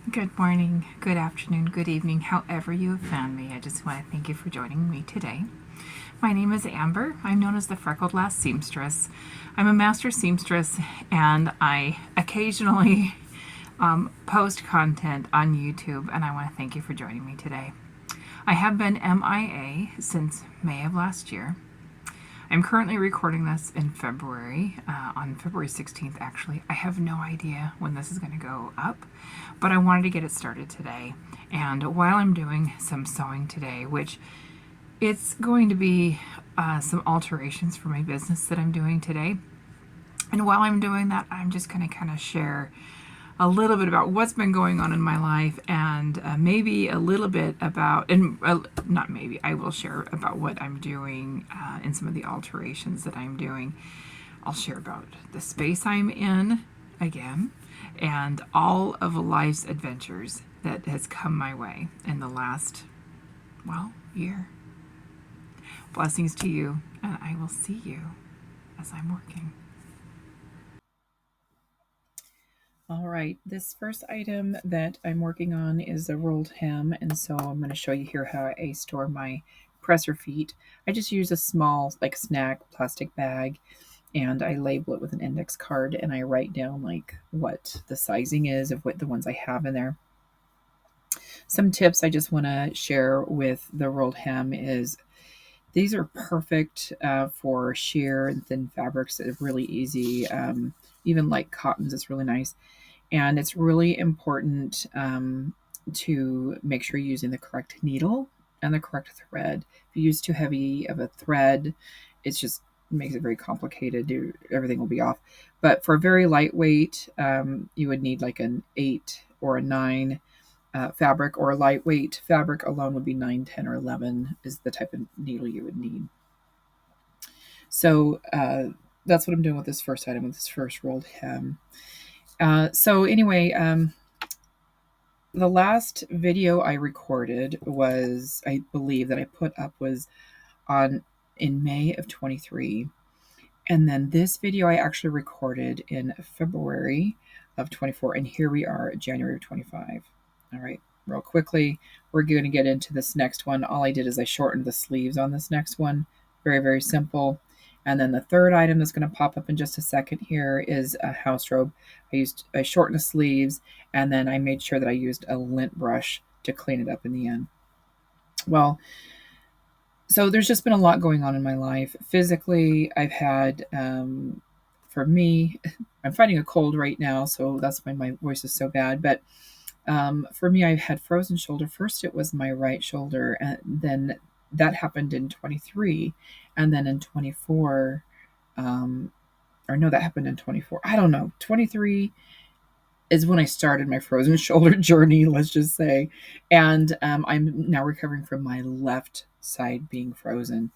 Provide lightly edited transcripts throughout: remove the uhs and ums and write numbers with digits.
Good morning, good afternoon, good evening, however you have found me. I just want to thank you for joining me today. My name is Amber. I'm known as the Freckled Lass Seamstress. I'm a master seamstress and I occasionally post content on YouTube, and I want to thank you for joining me today. I have been MIA since May of last year. I'm currently recording this in February, on February 16th, actually. I have no idea when this is going to go up, but I wanted to get it started today. And while I'm doing some sewing today, which it's going to be some alterations for my business that I'm doing today. And while I'm doing that, I'm just going to kind of share a little bit about what's been going on in my life, and maybe a little bit about, and not maybe, I will share about what I'm doing in some of the alterations that I'm doing. I'll share about the space I'm in again, and all of life's adventures that has come my way in the last, year. Blessings to you, and I will see you as I'm working. All right, this first item that I'm working on is a rolled hem, and so I'm going to show you here how I store my presser feet. I just use a small, like, snack plastic bag, and I label it with an index card, and I write down like what the sizing is of what the ones I have in there. Some tips I just want to share with the rolled hem is these are perfect for sheer and thin fabrics that are really easy. Even like cottons, it's really nice. And it's really important to make sure you're using the correct needle and the correct thread. If you use too heavy of a thread, it's just makes it very complicated. Everything will be off. But for very lightweight, you would need like an 8 or a 9 fabric, or a lightweight fabric alone would be 9, 10, or 11 is the type of needle you would need. So that's what I'm doing with this first item, with this first rolled hem. So anyway, the last video I recorded was, I believe that I put up was in May of 23. And then this video I actually recorded in February of 24. And here we are, January of 25. All right, real quickly, we're going to get into this next one. All I did is I shortened the sleeves on this next one. Very, very simple. And then the third item that's going to pop up in just a second here is a house robe. I shortened the sleeves, and then I made sure that I used a lint brush to clean it up in the end. Well, so there's just been a lot going on in my life. Physically, I've had, for me, I'm fighting a cold right now, so that's why my voice is so bad. But for me, I've had frozen shoulder. First, it was my right shoulder, and then that happened in 23, and then in 24, or no, that happened in 24. I don't know. 23 is when I started my frozen shoulder journey, let's just say. And I'm now recovering from my left side being frozen.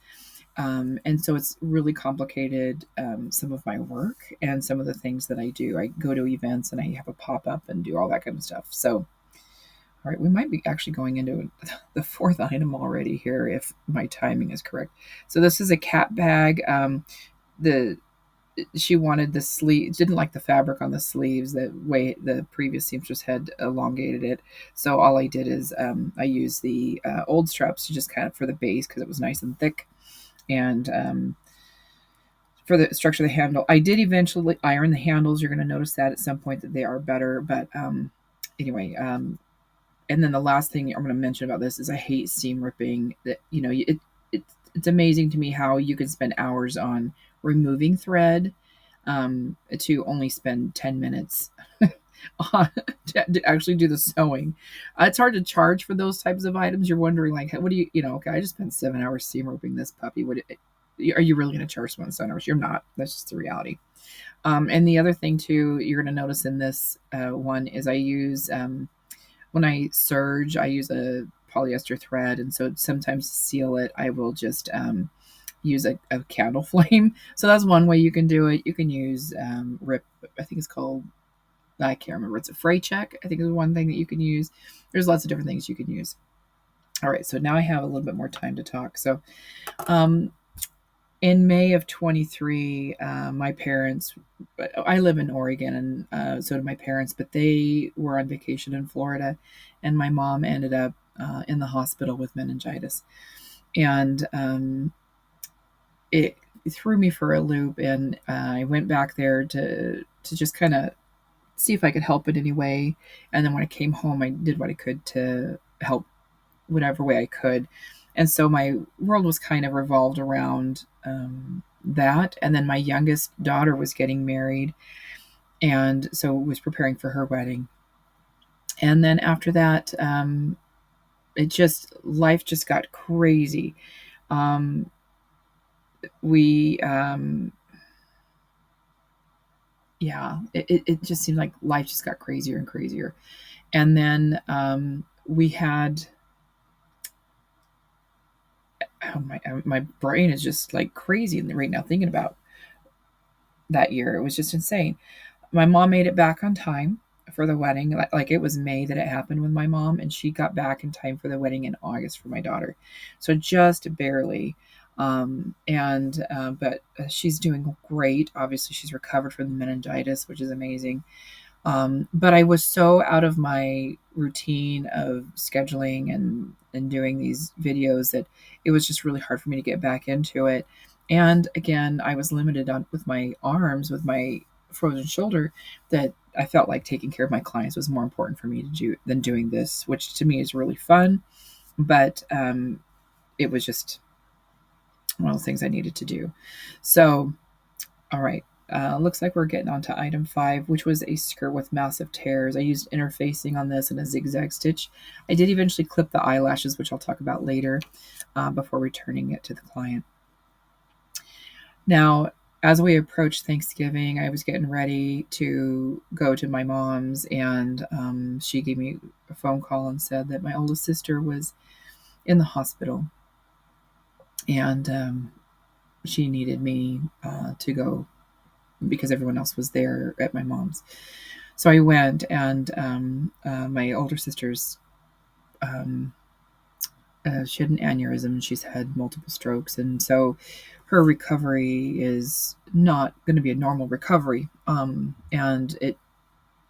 And so it's really complicated, some of my work and some of the things that I do. I go to events and I have a pop up and do all that kind of stuff. So, all right, we might be actually going into the fourth item already here if my timing is correct. So this is a cat bag. The She wanted the sleeve, didn't like the fabric on the sleeves, the way the previous seamstress had elongated it. So all I did is I used the old straps to just kind of for the base because it was nice and thick. And for the structure of the handle, I did eventually iron the handles. You're going to notice that at some point that they are better. But anyway, and then the last thing I'm going to mention about this is I hate seam ripping. That it's amazing to me how you can spend hours on removing thread to only spend 10 minutes on, to actually do the sewing. It's hard to charge for those types of items. You're wondering, like, what do okay, I just spent 7 hours seam ripping this puppy. Are you really going to charge someone 7 hours? You're not. That's just the reality. And the other thing, too, you're going to notice in this one is I use, when I serge, I use a polyester thread. And so sometimes to seal it, I will just use a candle flame. So that's one way you can do it. You can use I think it's called, I can't remember. It's a fray check, I think is one thing that you can use. There's lots of different things you can use. All right, so now I have a little bit more time to talk. So in May of 23, my parents, I live in Oregon, and so did my parents, but they were on vacation in Florida, and my mom ended up in the hospital with meningitis. And it threw me for a loop, and I went back there to just kind of see if I could help in any way. And then when I came home, I did what I could to help whatever way I could. And so my world was kind of revolved around that. And then my youngest daughter was getting married, and so was preparing for her wedding. And then after that, life just got crazy. Um, we, yeah, it just seemed like life just got crazier and crazier. And then we had, oh, my brain is just like crazy right now thinking about that year. It was just insane. My mom made it back on time for the wedding. Like it was May that it happened with my mom, and she got back in time for the wedding in August for my daughter. So just barely. But she's doing great. Obviously, she's recovered from the meningitis, which is amazing. But I was so out of my routine of scheduling and doing these videos that it was just really hard for me to get back into it. And again, I was limited on with my arms, with my frozen shoulder, that I felt like taking care of my clients was more important for me to do than doing this, which to me is really fun. But it was just one of the things I needed to do. So, all right. Looks like we're getting on to item 5, which was a skirt with massive tears. I used interfacing on this and a zigzag stitch. I did eventually clip the eyelashes, which I'll talk about later, before returning it to the client. Now, as we approached Thanksgiving, I was getting ready to go to my mom's, and she gave me a phone call and said that my oldest sister was in the hospital, and she needed me to go because everyone else was there at my mom's. So I went, and my older sister's, she had an aneurysm, and she's had multiple strokes. And so her recovery is not going to be a normal recovery. And it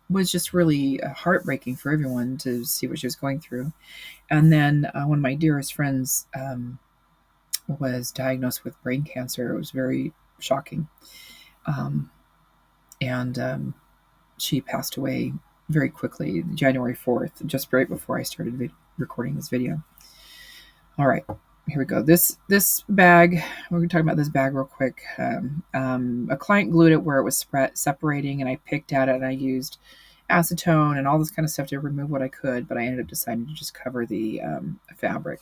was just really heartbreaking for everyone to see what she was going through. And then one of my dearest friends was diagnosed with brain cancer. It was very shocking. And she passed away very quickly, January 4th, just right before I started recording this video. All right, here we go. This bag, we're going to talk about this bag real quick. A client glued it where it was separating, and I picked at it, and I used acetone and all this kind of stuff to remove what I could, but I ended up deciding to just cover the fabric.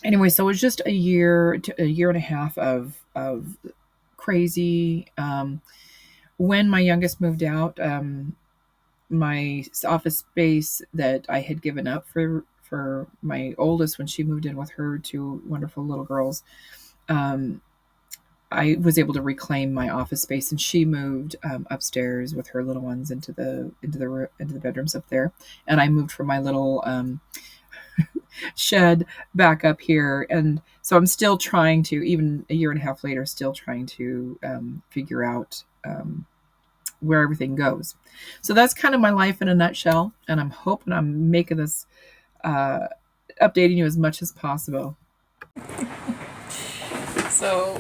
Anyway, so it was just a year and a half of crazy. When my youngest moved out, my office space that I had given up for my oldest when she moved in with her two wonderful little girls, I was able to reclaim my office space, and she moved upstairs with her little ones into the bedrooms up there, and I moved from my little shed back up here. And so I'm still trying to, even a year and a half later, still trying to figure out where everything goes. So that's kind of my life in a nutshell, and I'm hoping I'm making this updating you as much as possible. So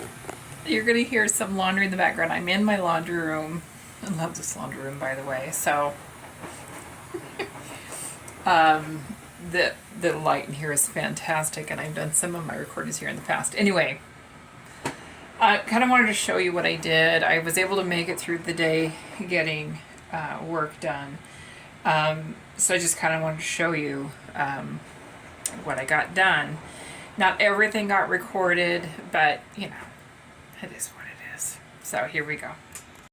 you're going to hear some laundry in the background. I'm in my laundry room. I love this laundry room, by the way. So the light in here is fantastic, and I've done some of my recordings here in the past. Anyway, I kind of wanted to show you what I did. I was able to make it through the day getting work done. So I just kind of wanted to show you what I got done. Not everything got recorded, but you know, it is what it is. So here we go.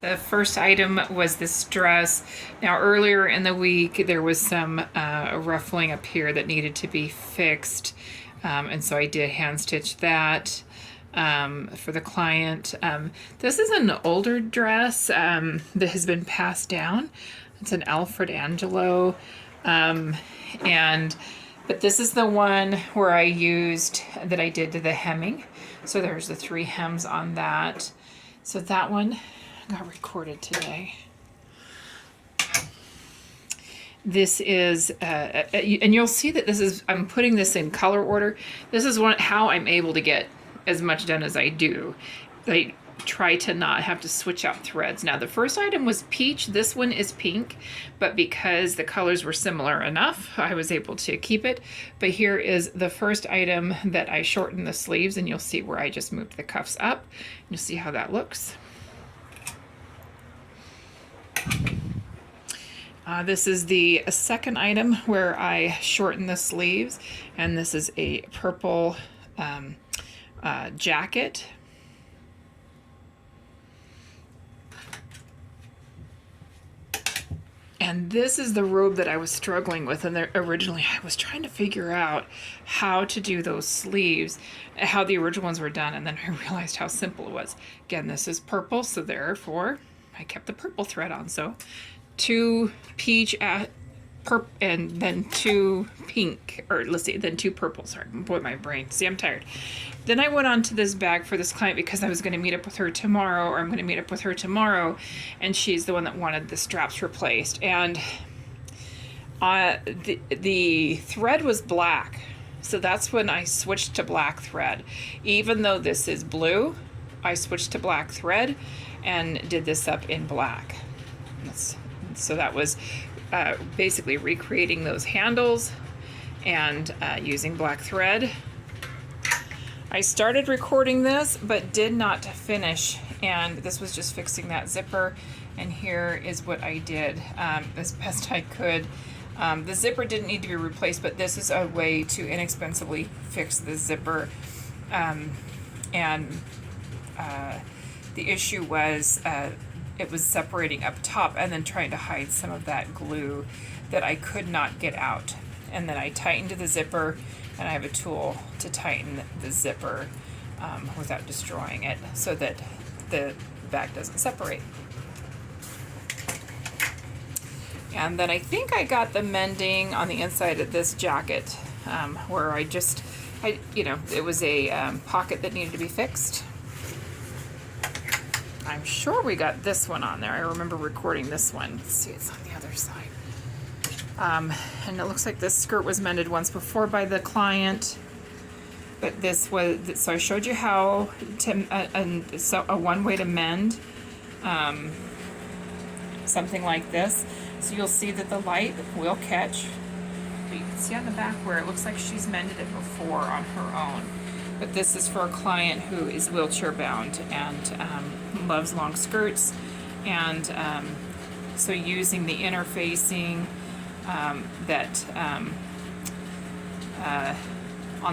The first item was this dress. Now earlier in the week there was some ruffling up here that needed to be fixed, and so I did hand stitch that for the client. This is an older dress that has been passed down. It's an Alfred Angelo, and But this is the one where I used, that I did to the hemming. So there's the 3 hems on that. So that one got recorded today. This is, and you'll see that this is, I'm putting this in color order. This is how I'm able to get as much done as I do. I try to not have to switch out threads. Now the first item was peach, this one is pink, but because the colors were similar enough, I was able to keep it. But here is the first item that I shortened the sleeves, and you'll see where I just moved the cuffs up. You'll see how that looks. This is the second item where I shortened the sleeves, and this is a purple jacket. And this is the robe that I was struggling with, and originally I was trying to figure out how to do those sleeves, how the original ones were done, and then I realized how simple it was. Again, this is purple, so therefore I kept the purple thread on. So 2 peach and then 2 pink, or let's see, then 2 purple. Sorry, boy, my brain. See, I'm tired. Then I went on to this bag for this client because I was going to meet up with her tomorrow, or I'm going to meet up with her tomorrow, and she's the one that wanted the straps replaced. And the thread was black, so that's when I switched to black thread. Even though this is blue, I switched to black thread and did this up in black. So that was basically recreating those handles and using black thread. I started recording this but did not finish, and this was just fixing that zipper, and here is what I did as best I could. The zipper didn't need to be replaced, but this is a way to inexpensively fix the zipper. The issue was it was separating up top and then trying to hide some of that glue that I could not get out. And then I tightened the zipper, and I have a tool to tighten the zipper without destroying it so that the bag doesn't separate. And then I think I got the mending on the inside of this jacket where it was a pocket that needed to be fixed. I'm sure we got this one on there. I remember recording this one. Let's see, it's on the other side. And it looks like this skirt was mended once before by the client. But this was, so I showed you how to, so a one way to mend something like this. So you'll see that the light will catch. But you can see on the back where it looks like she's mended it before on her own. But this is for a client who is wheelchair bound and loves long skirts. And so using the interfacing on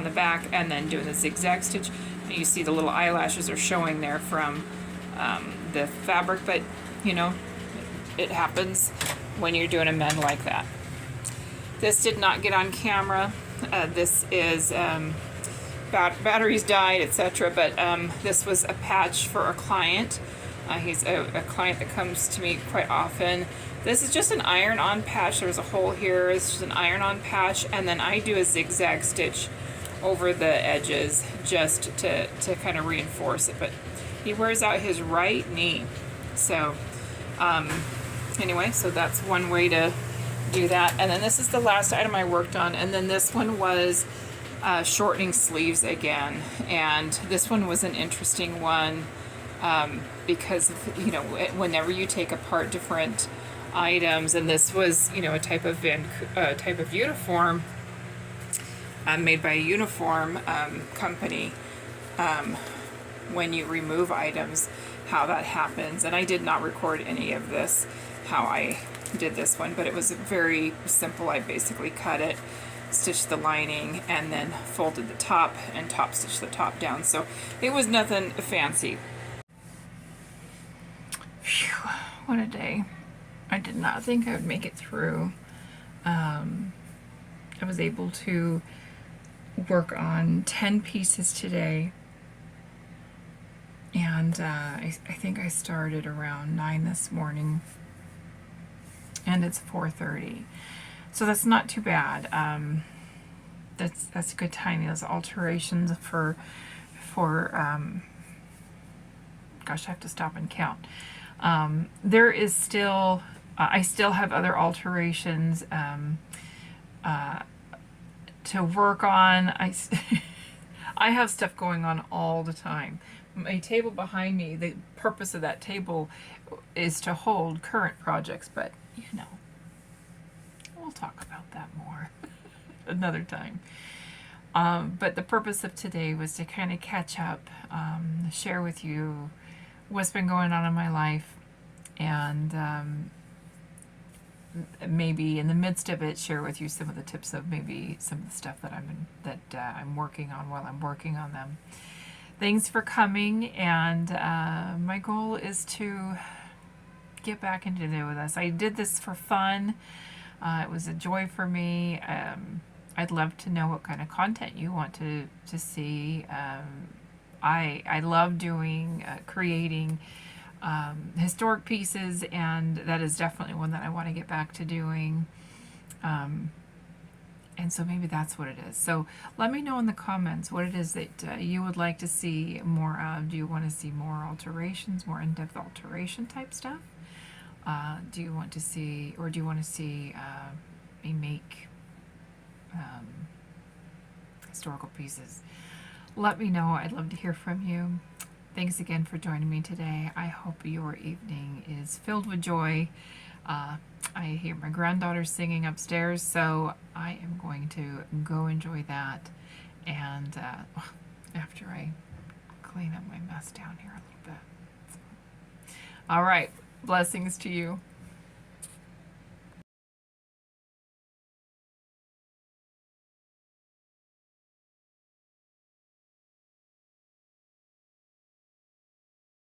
the back and then doing the zigzag stitch. And you see the little eyelashes are showing there from the fabric, but you know, it happens when you're doing a mend like that. This did not get on camera. This is batteries died, etc. But this was a patch for a client. He's a client that comes to me quite often. This is just an iron-on patch. There's a hole here. It's just an iron-on patch, and then I do a zigzag stitch over the edges just to kind of reinforce it. But he wears out his right knee. So anyway, so that's one way to do that. And then this is the last item I worked on, and then this one was shortening sleeves again. And this one was an interesting one because, you know, whenever you take apart different items, and this was, you know, a type of uniform made by a uniform company, when you remove items, how that happens. And I did not record any of this, how I did this one, but it was very simple. I basically cut it, stitched the lining, and then folded the top and top stitched the top down. So it was nothing fancy. Phew, what a day. I did not think I would make it through. I was able to work on 10 pieces today, and I think I started around 9 this morning, and it's 4:30, so that's not too bad. that's good timing. Those alterations for gosh, I have to stop and count. There is still, I still have other alterations to work on. I have stuff going on all the time. My table behind me, the purpose of that table is to hold current projects, but you know, we'll talk about that more another time. But the purpose of today was to kind of catch up, share with you what's been going on in my life, and maybe in the midst of it, share with you some of the tips of maybe some of the stuff that I'm working on while I'm working on them. Thanks for coming, and my goal is to get back into it with us. I did this for fun. It was a joy for me. I'd love to know what kind of content you want to see. I love doing creating historic pieces, and that is definitely one that I want to get back to doing. And so maybe that's what it is. So let me know in the comments what it is that you would like to see more of. Do you want to see more alterations, more in-depth alteration type stuff? Do you want to see, or do you want to see me make historical pieces? Let me know. I'd love to hear from you. Thanks again for joining me today. I hope your evening is filled with joy. I hear my granddaughter singing upstairs, so I am going to go enjoy that. And after I clean up my mess down here a little bit. All right. Blessings to you.